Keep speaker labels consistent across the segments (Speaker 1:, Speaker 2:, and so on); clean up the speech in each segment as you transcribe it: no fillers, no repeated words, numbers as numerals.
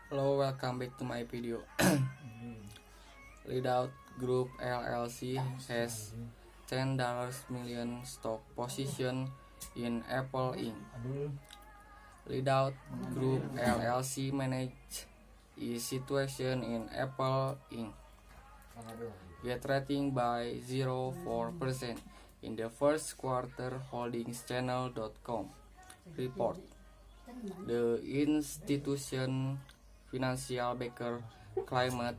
Speaker 1: Hello, welcome back to my video. Readout Group LLC has $10 million stock position in Apple Inc. Readout Group LLC manage is situation in Apple Inc. Get rating by 0.4% in the first quarter. Holdingschannel.com report. The institution financial backer claimed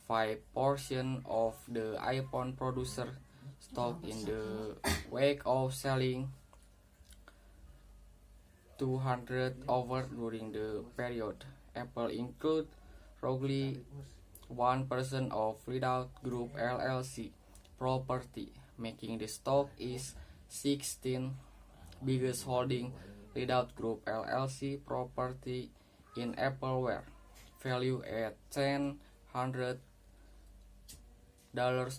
Speaker 1: 5% of the iPhone producer stock in the wake of selling 200 over during the period. Apple include roughly 1% of Readout Group LLC property, making the stock is 16th biggest holding. Readout Group LLC property in Appleware, value at $100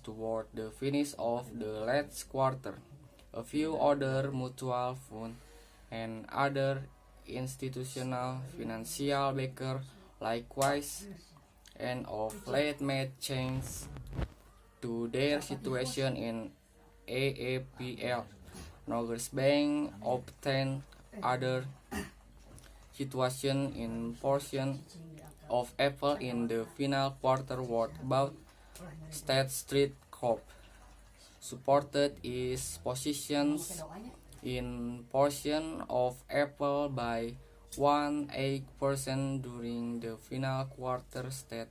Speaker 1: toward the finish of the last quarter. A few other mutual funds and other institutional financial backers likewise and of late made changes to their situation in AAPL. Norges Bank obtained other situation in portion of Apple in the final quarter worth about State Street Corp supported its positions in portion of Apple by 1.8% during the final quarter. State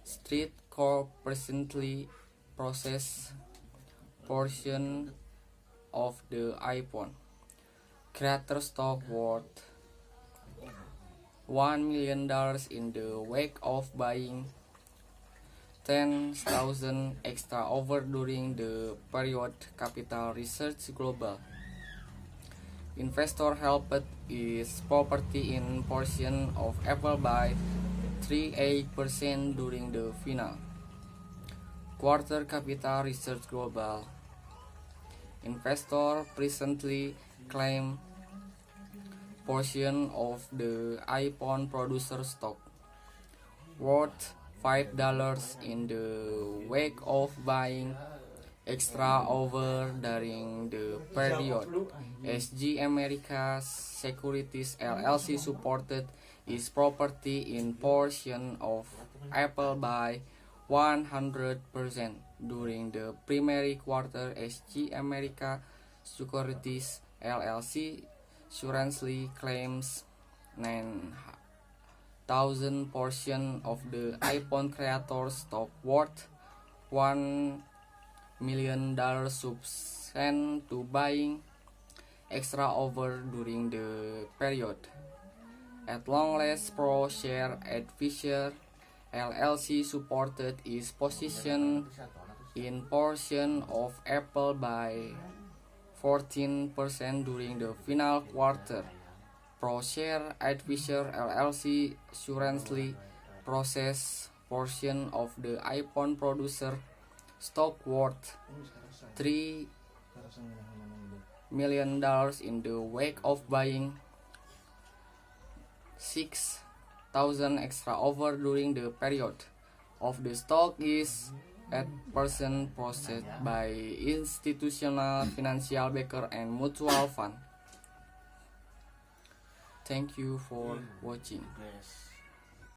Speaker 1: Street Corp presently process portion of the iPhone creator stock worth $1 million in the wake of buying 10,000 extra over during the period. Capital Research Global investor helped its property in portion of Apple by 3.8% during the final quarter. Capital Research Global investor presently claim portion of the iPhone producer stock worth $5 in the wake of buying extra over during the period. SG America Securities LLC supported its property in portion of Apple by 100% during the primary quarter. SG America Securities LLC currently claims 9,000 portion of the iPhone creator stock worth $1 million subsequent to buying extra over during the period. At long last, ProShare Advisor LLC supported its position in portion of Apple by 14% during the final quarter. ProShare Advisor LLC currently process portion of the iPhone producer stock worth $3 million in the wake of buying 6,000 extra over during the period. Of the stock is 8% processed by institutional financial backer and mutual fund. Thank you for watching.